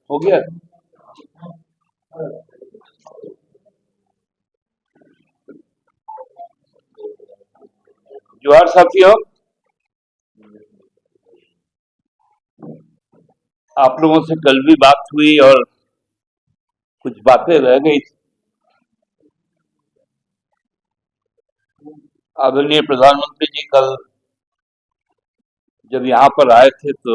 हो गया। जोहार साथियों, आप लोगों से कल भी बात हुई और कुछ बातें रह गई थी। आदरणीय प्रधानमंत्री जी कल जब यहाँ पर आए थे तो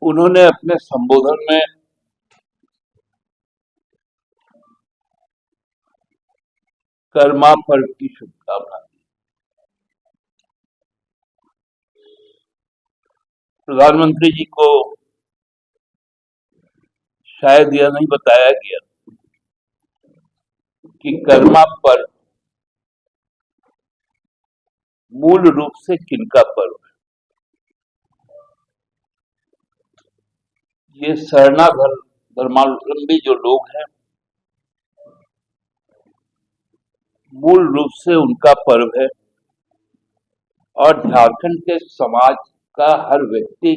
उन्होंने अपने संबोधन में कर्मा पर्व की शुभकामना दी। प्रधानमंत्री जी को शायद यह नहीं बताया गया कि कर्मा पर्व मूल रूप से किनका पर्व है। ये शरणागत धर्मावलंबी जो लोग हैं, मूल रूप से उनका पर्व है और झारखंड के समाज का हर व्यक्ति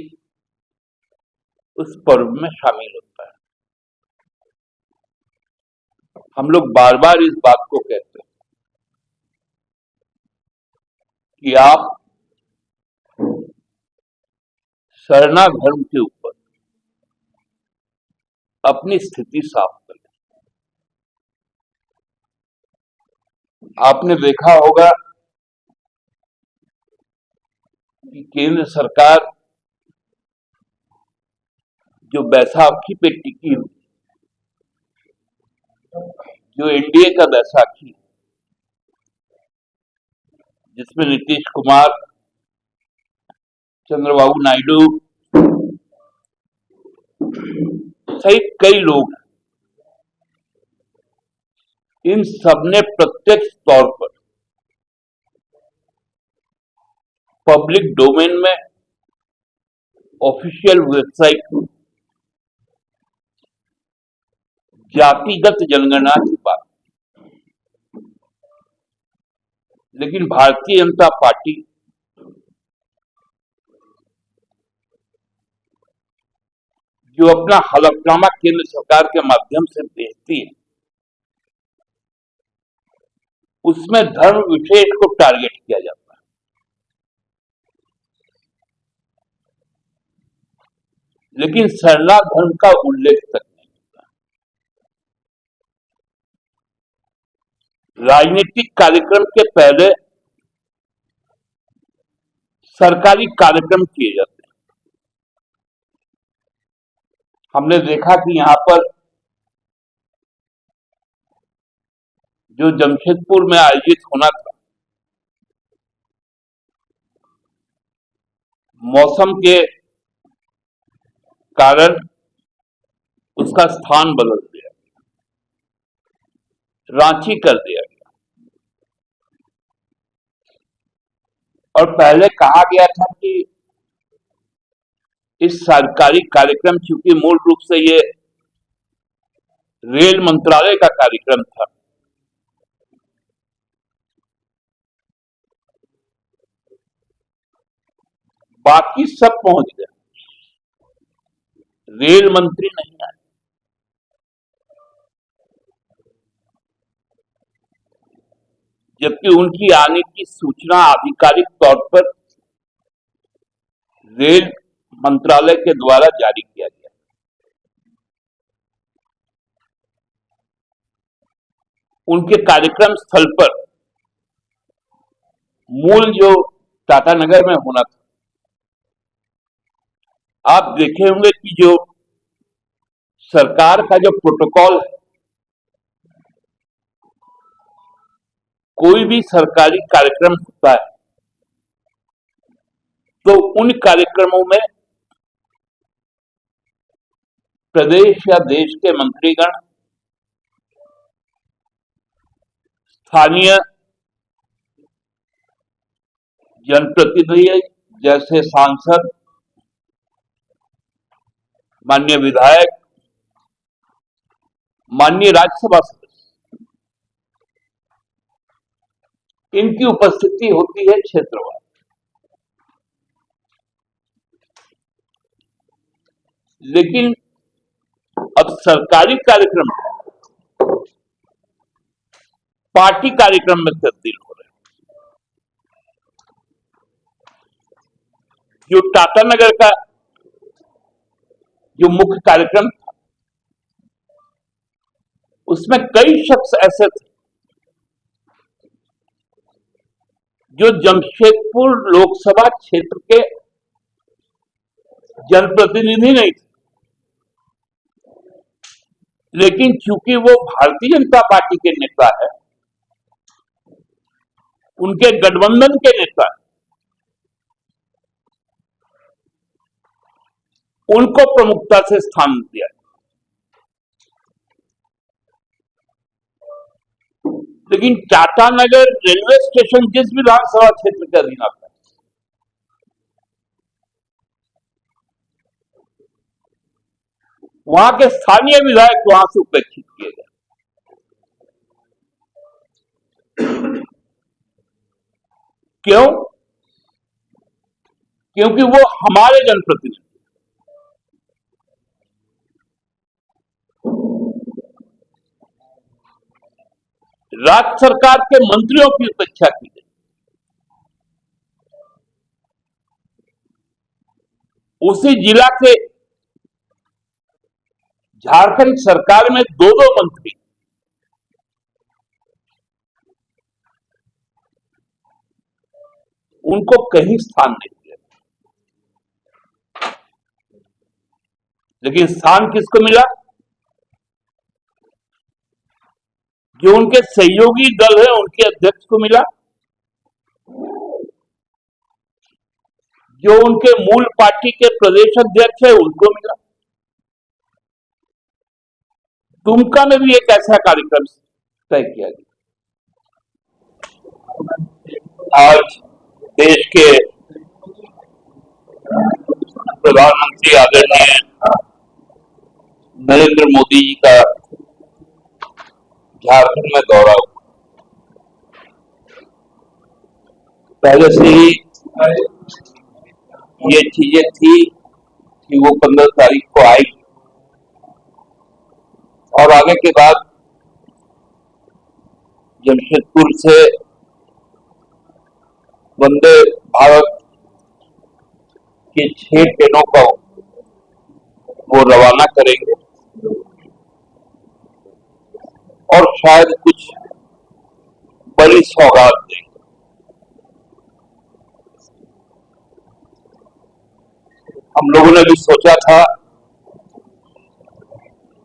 उस पर्व में शामिल होता है। हम लोग बार बार इस बात को कहते हैं कि आप सरना धर्म के ऊपर अपनी स्थिति साफ करें। आपने देखा होगा कि केंद्र सरकार जो बैसाखी पे टिकी हुई, जो एनडीए का बैसाखी, जिसमें नीतीश कुमार, चंद्रबाबू नायडू सहित कई लोग, इन सबने प्रत्यक्ष तौर पर पब्लिक डोमेन में ऑफिशियल वेबसाइट जातिगत जनगणना की बात, लेकिन भारतीय जनता पार्टी जो अपना हलफनामा केंद्र सरकार के माध्यम से भेजती है, उसमें धर्म विशेष को टारगेट किया जाता है। लेकिन सरना धर्म का उल्लेख तक नहीं होता। राजनीतिक कार्यक्रम के पहले सरकारी कार्यक्रम किए जाते हैं। हमने देखा कि यहां पर जो जमशेदपुर में आयोजित होना था, मौसम के कारण उसका स्थान बदल दिया, रांची कर दिया गया। और पहले कहा गया था कि इस सरकारी कार्यक्रम, चूंकि मूल रूप से ये रेल मंत्रालय का कार्यक्रम था, बाकी सब पहुंच गए, रेल मंत्री नहीं आए। जबकि उनकी आने की सूचना आधिकारिक तौर पर रेल मंत्रालय के द्वारा जारी किया गया। उनके कार्यक्रम स्थल पर मूल जो टाटानगर में होना था, आप देखे होंगे कि जो सरकार का जो प्रोटोकॉल है, कोई भी सरकारी कार्यक्रम होता है तो उन कार्यक्रमों में प्रदेश या देश के मंत्रीगण, स्थानीय जनप्रतिनिधि जैसे सांसद, माननीय विधायक, माननीय राज्यसभा सदस्य, इनकी उपस्थिति होती है क्षेत्रवार। लेकिन अब सरकारी कार्यक्रम पार्टी कार्यक्रम में तब्दील हो रहे हैं। जो टाटानगर का जो मुख्य कार्यक्रम था, उसमें कई शख्स ऐसे थे जो जमशेदपुर लोकसभा क्षेत्र के जनप्रतिनिधि नहीं थे, लेकिन चूंकि वो भारतीय जनता पार्टी के नेता है, उनके गठबंधन के नेता है, उनको प्रमुखता से स्थान दिया। लेकिन टाटानगर रेलवे स्टेशन जिस विधानसभा क्षेत्र के अधीन आता है, वहां के स्थानीय विधायक वहां से उपेक्षित किए गए। क्यों? क्योंकि वो हमारे जनप्रतिनिधि, राज्य सरकार के मंत्रियों की उपेक्षा की गई। उसी जिला के झारखंड सरकार में दो मंत्री उनको कहीं स्थान नहीं दिया, लेकिन स्थान किसको मिला? जो उनके सहयोगी दल है उनके अध्यक्ष को मिला, जो उनके मूल पार्टी के प्रदेश अध्यक्ष है उनको मिला। दुमका में भी एक ऐसा कार्यक्रम तय किया गया। आज देश के प्रधानमंत्री आदरणीय नरेंद्र मोदी जी का झारखंड में दौरा हुआ। पहले से ही ये चीजें थी कि वो 15 तारीख को आई, और आगे के बाद जमशेदपुर से वंदे भारत की 6 ट्रेनों को वो रवाना करेंगे और शायद कुछ बड़ी सौगात देंगे। हम लोगों ने भी सोचा था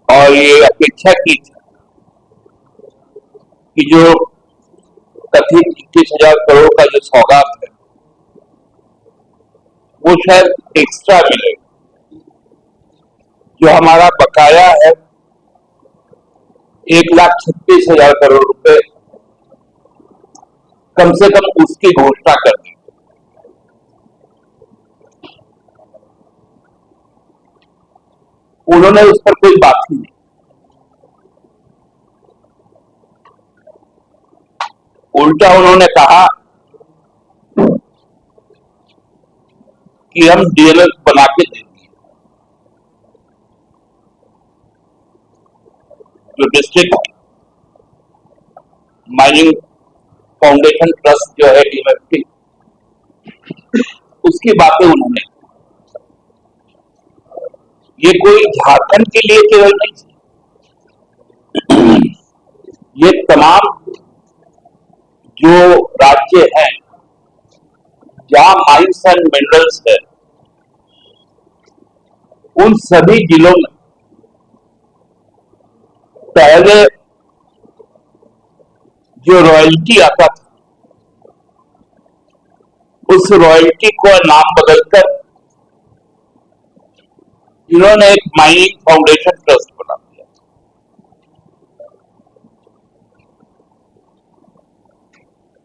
और ये अपेक्षा की थी कि जो कथित 21,000 करोड़ का जो सौगात है वो शायद एक्स्ट्रा मिलेगा। जो हमारा बकाया है 1,36,000 करोड़ रुपए, कम से कम उसकी घोषणा कर दी। उन्होंने उस पर कोई बात ही नहीं। उल्टा उन्होंने कहा कि हम डीएलएफ बना के देंगे। जो डिस्ट्रिक्ट माइनिंग फाउंडेशन ट्रस्ट जो है डीएलएफ, उसकी बातें उन्होंने, ये कोई झारखंड के लिए केवल नहीं, ये तमाम जो राज्य हैं जहां माइंस एंड मिनरल्स है, उन सभी जिलों में पहले जो रॉयल्टी आता था, उस रॉयल्टी को नाम बदलकर इन्होंने एक माइनिंग फाउंडेशन ट्रस्ट बना दिया।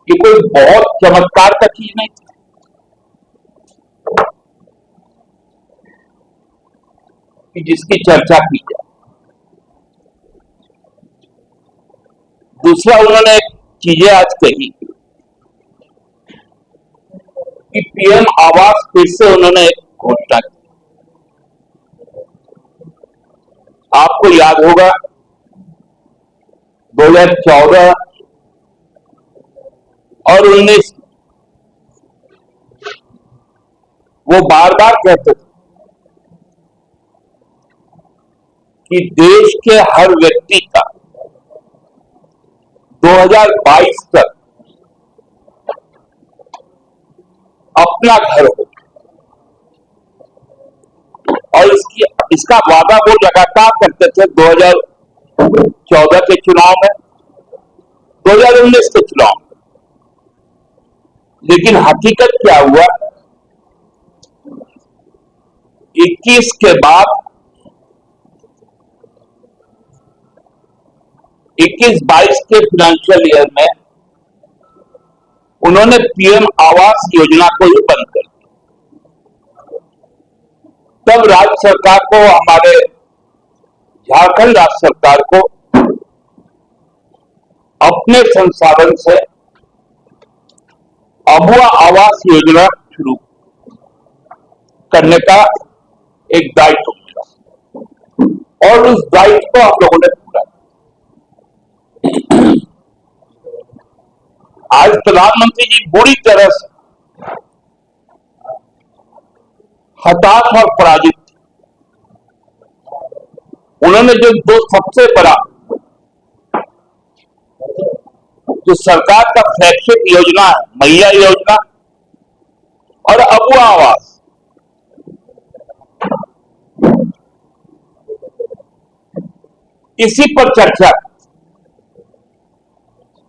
ये कोई बहुत चमत्कार का चीज नहीं थी कि जिसकी चर्चा की जाए। दूसरा, उन्होंने चीजें आज कही कि पीएम आवास फिर से उन्होंने एक घोषणा की। आपको याद होगा 2014 और 19 वो बार बार कहते थे कि देश के हर व्यक्ति का 2022 तक अपना घर हो, और इसका वादा वो लगातार करते थे 2014 के चुनाव में, 2019 के चुनाव में। लेकिन हकीकत क्या हुआ, 21 के बाद 21-22 के फाइनेंशियल ईयर में उन्होंने पीएम आवास योजना को ही बंद कर दिया। तब राज्य सरकार को, हमारे झारखंड राज्य सरकार को अपने संसाधन से अबुआ आवास योजना शुरू करने का एक दायित्व मिला और उस दायित्व को हम लोगों ने पूरा किया। आज प्रधानमंत्री जी बुरी तरह से हताश और पराजित थे। उन्होंने जो दो सबसे बड़ा जो सरकार का फ्लैगशिप योजना है, मैया योजना और अबुआ आवास, इसी पर चर्चा,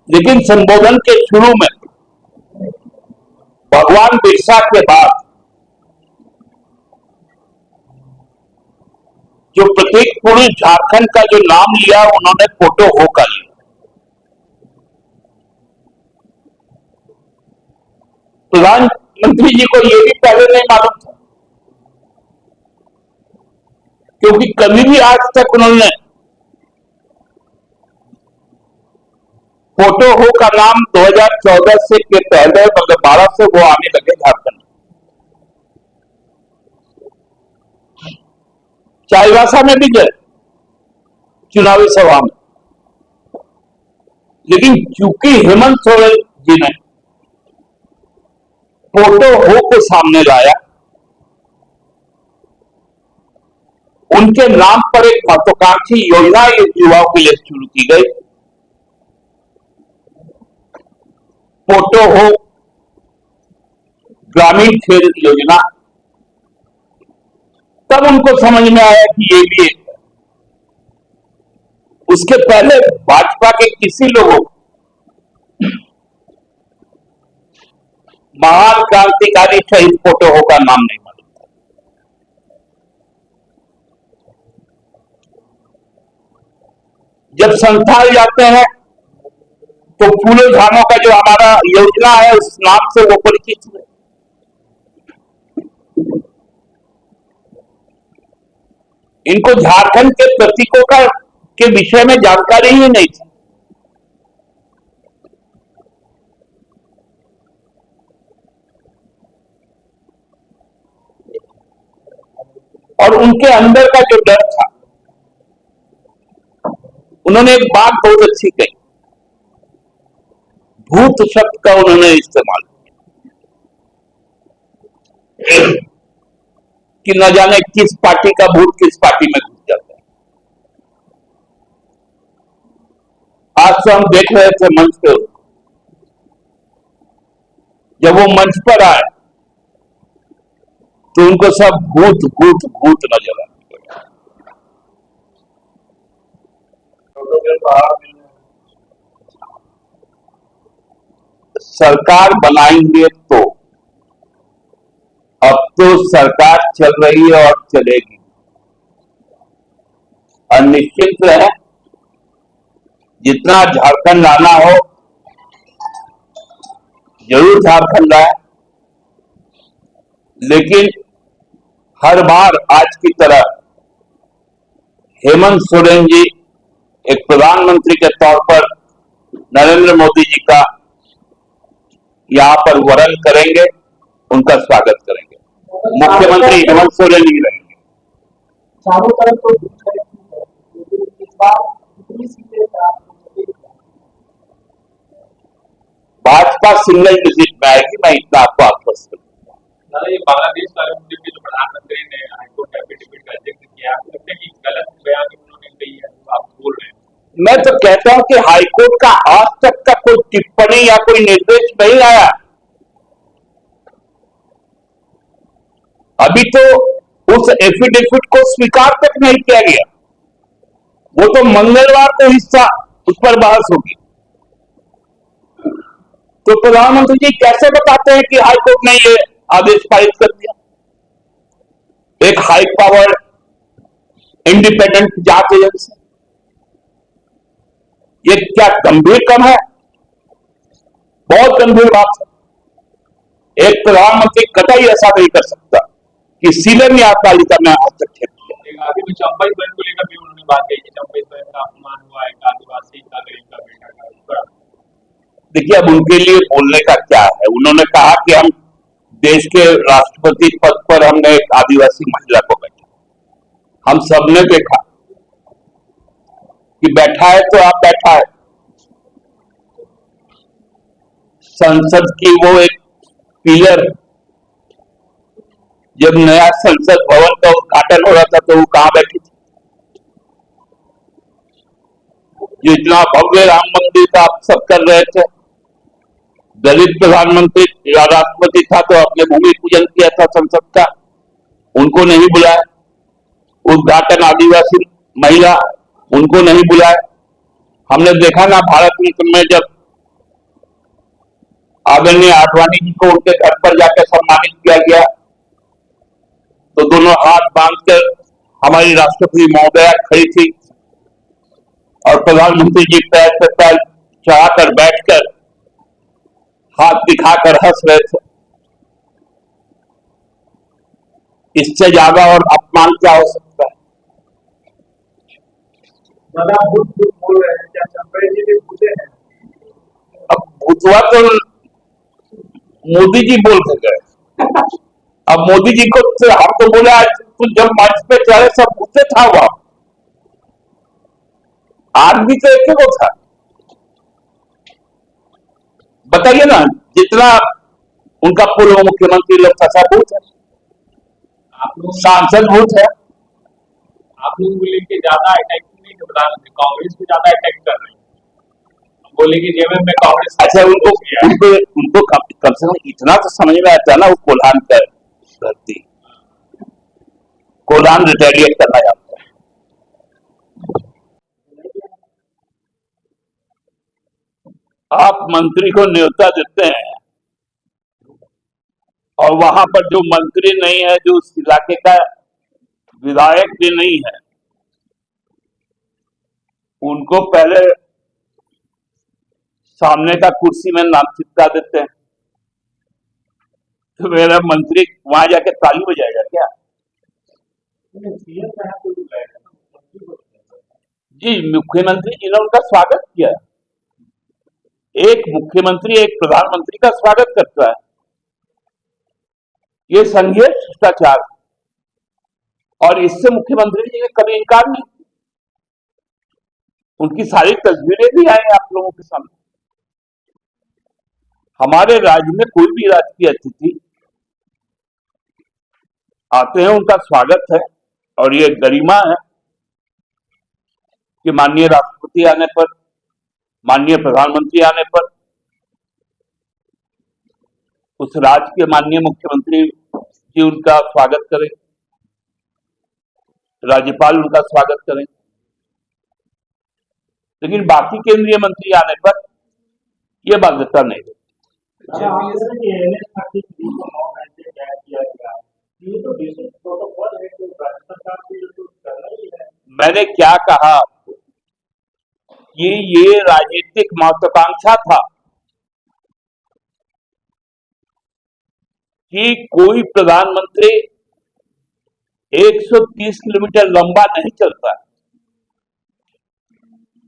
लेकिन संबोधन के शुरू में भगवान बिरसा के बाद जो प्रतीक पुरुष झारखंड का जो नाम लिया, उन्होंने फोटो हो का लिया। प्रधानमंत्री जी को यह भी पहले नहीं मालूम था, क्योंकि कभी भी आज तक उन्होंने फोटो हो का नाम 2014 से के पहले, मतलब 12 से वो आने लगे झारखंड। चाईबासा में भी गए चुनावी सभा में, लेकिन चूंकि हेमंत सोरेन जी ने फोटो हो को सामने लाया, उनके नाम पर एक महत्वाकांक्षी योजना युवाओं के लिए शुरू की गई, फोटो हो ग्रामीण खेल योजना। तब उनको समझ में आया कि ये भी एक है। उसके पहले भाजपा के किसी लोगों को महान क्रांतिकारी शहीद फोटो हो का नाम नहीं मालूम था। जब संस्थान जाते हैं तो फूले झानों का जो हमारा योजना है, उस नाम से वो परिचित हुए। इनको झारखंड के प्रतीकों के विषय में जानकारी ही नहीं थी। और उनके अंदर का जो डर था, उन्होंने एक बात बहुत अच्छी कही, भूत शब्द का उन्होंने इस्तेमाल किया कि न जाने किस पार्टी का भूत किस पार्टी में घुस जाता है। आज तो हम देख रहे थे मंच पे, जब वो मंच पर आए तो उनको सब भूत भूत भूत नजर आए। सरकार बनाएंगे तो, अब तो सरकार चल रही है और चलेगी, और निश्चित रहे जितना झारखंड आना हो जरूर झारखंड आए, लेकिन हर बार आज की तरह हेमंत सोरेन जी एक प्रधानमंत्री के तौर पर नरेंद्र मोदी जी का यहां पर वरण करेंगे, उनका स्वागत करेंगे। मुख्यमंत्री हेमंत सोरेन जी रहेंगे। चारों तरफ तो बार कितनी सीटें प्राप्त होंगी? भाजपा सिंगल डिजिट में आएगी, मैं इतना आपको आश्वस्त करूं। दादा, ये बांग्लादेश वाले मुद्दे पे जो प्रधानमंत्री ने हाईकोर्ट का एफिडेविट का जिक्र किया, आपको लगता है कि गलत बयान उन्होंने दी है जो आप बोल रहे हैं? मैं तो कहता हूं कि हाईकोर्ट का आज तक का कोई टिप्पणी या कोई निर्देश नहीं आया। अभी तो उस एफिडेविट को स्वीकार तक नहीं किया गया। वो तो मंगलवार को हिस्सा उस पर बहस होगी। तो प्रधानमंत्री जी कैसे बताते हैं कि हाईकोर्ट ने ये आदेश पारित कर दिया? एक हाई पावर इंडिपेंडेंट जांच एजेंसी, ये क्या गंभीर कम है? बहुत गंभीर बात है। एक प्रधानमंत्री कतई ऐसा नहीं कर सकता कि सीधे न्यायपालिका में हस्तक्षेप किया। आगे में चंपई बहन को लेकर भी उन्होंने बात कही कि चंपई बहन का अपमान हुआ है, एक आदिवासी का गरीब का बेटा का, इस पर देखिए, अब उनके लिए बोलने का क्या है? उन्होंने कहा कि हम देश के राष्ट्रपति पद पर हमने एक आदिवासी महिला को बैठा। हम सबने देखा कि बैठा है तो आप बैठा है। संसद की वो एक पिलर, जब नया संसद भवन का उद्घाटन हो रहा था तो वो कहां बैठी थी? जितना भव्य राम मंदिर का आप सब कर रहे थे, दलित प्रधानमंत्री या राष्ट्रपति था तो अपने भूमि पूजन किया था संसद का, उनको नहीं बुलाया। उद्घाटन आदिवासी महिला, उनको नहीं बुलाया। हमने देखा ना भारत रत्न में जब आदरणीय आडवाणी जी को उनके घर पर जाकर सम्मानित किया गया तो दोनों हाथ बांधकर हमारी राष्ट्रपति महोदया खड़ी थी और प्रधानमंत्री जी पैर पे पैर चढ़ाकर बैठकर हाथ दिखाकर हंस रहे थे। इससे ज्यादा और अपमान क्या हो सकता है? दादा भूत भूत बोल रहे हैं, क्या चंपई जी भी भूते हैं? अब भूतवा तो मोदी जी बोल के गए। अब मोदी जी को तो हम तो बोले आज तुम जब मंच पे चढ़े सब भूते था वहां, आदमी तो एक ही वो था। बताइए ना, जितना उनका पूर्व मुख्यमंत्री लोग था सब भूत है, आप लोग सांसद भूत है। आप लोग बोले कि ज्यादा अटैक नहीं कर प्रधानमंत्री, कांग्रेस को ज्यादा अटैक कर रहे हैं। बोले कि जेएमएम में कांग्रेस अच्छा, उनको कम से कम इतना तो समझ में आता है ना, वो कोल्हान कर धरती, कोल्हान रिटेलिएट करना जानता है। आप मंत्री को न्योता देते हैं और वहां पर जो मंत्री नहीं है, जो उस इलाके का विधायक भी नहीं है, उनको पहले सामने का कुर्सी में नाम चिपका देते हैं। तो मेरा मंत्री वहां जाके ताली बजाएगा क्या? जी, मुख्यमंत्री जी ने उनका स्वागत किया। एक मुख्यमंत्री एक प्रधानमंत्री का स्वागत करता है, ये संघीय शिष्टाचार, और इससे मुख्यमंत्री जी ने कभी इनकार नहीं किया। उनकी सारी तस्वीरें भी आई आप लोगों के सामने। हमारे राज्य में कोई भी राजकीय अतिथि आते हैं, उनका स्वागत है, और ये गरिमा है कि माननीय राष्ट्रपति आने पर, माननीय प्रधानमंत्री आने पर उस राज्य के माननीय मुख्यमंत्री जी उनका स्वागत करें, राज्यपाल उनका स्वागत करें। लेकिन बाकी केंद्रीय मंत्री आने पर यह बाध्यता नहीं है। मैंने क्या कहा कि ये राजनीतिक महत्वाकांक्षा था कि कोई प्रधानमंत्री 130 किलोमीटर लंबा नहीं चलता।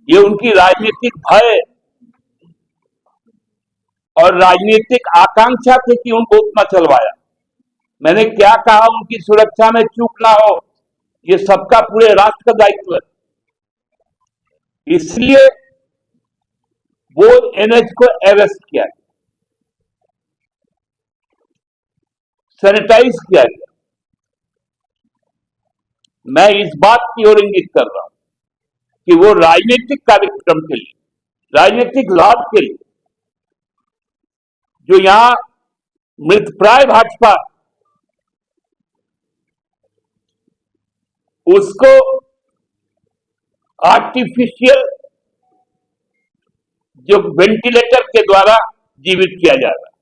ये उनकी राजनीतिक भय और राजनीतिक आकांक्षा थी कि उनको उतना चलवाया। मैंने क्या कहा, उनकी सुरक्षा में चूक ना हो, ये सबका पूरे राष्ट्र का दायित्व है। इसलिए वो एनएच को अरेस्ट किया गया, सैनिटाइज किया गया। मैं इस बात की ओर इंगित कर रहा हूं कि वो राजनीतिक कार्यक्रम के लिए, राजनीतिक लाभ के लिए जो यहां मृतप्राय भाजपा, उसको आर्टिफिशियल जो वेंटिलेटर के द्वारा जीवित किया जा रहा है।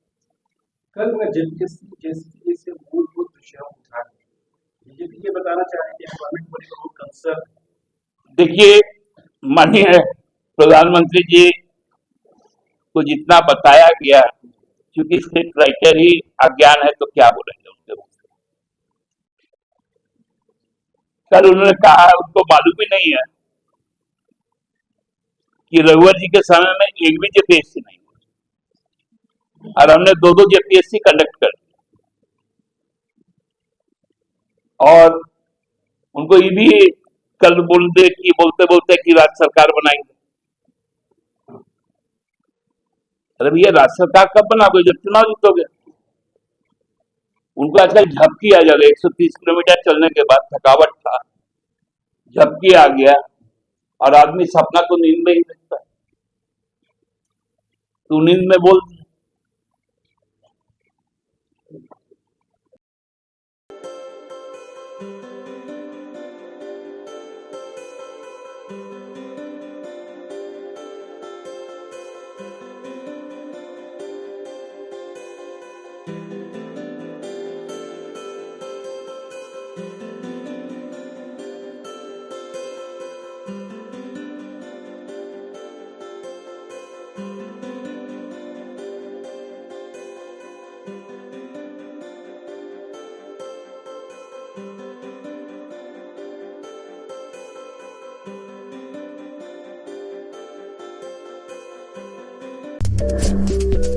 कल जेसीबी से मूलभूत विषयों उठा बीजेपी ये बताना चाह रहे हैं कि एनवायरमेंट को लेकर बहुत कंसर्न। देखिए, माननीय प्रधानमंत्री जी को जितना बताया गया, क्योंकि स्क्रिप्ट राइटर ही अज्ञान है तो क्या बोलेंगे उसके बारे में। कल उन्होंने कहा, उनको मालूम ही नहीं है कि रघुवर जी के समय में एक भी जेपीएससी नहीं हुआ और हमने दो जेपीएससी कंडक्ट कर दिया। और उनको ये भी कल बोलते बोलते कि राज्य सरकार बनाएंगे। अरे भैया, राज्य सरकार कब बनाओगे? जब चुनाव जीतोगे। उनको आजकल झपकी आ जा रही, 130 किलोमीटर चलने के बाद थकावट था, झपकी आ गया और आदमी सपना तो नींद में ही देखता है। तू नींद में बोल Thank you.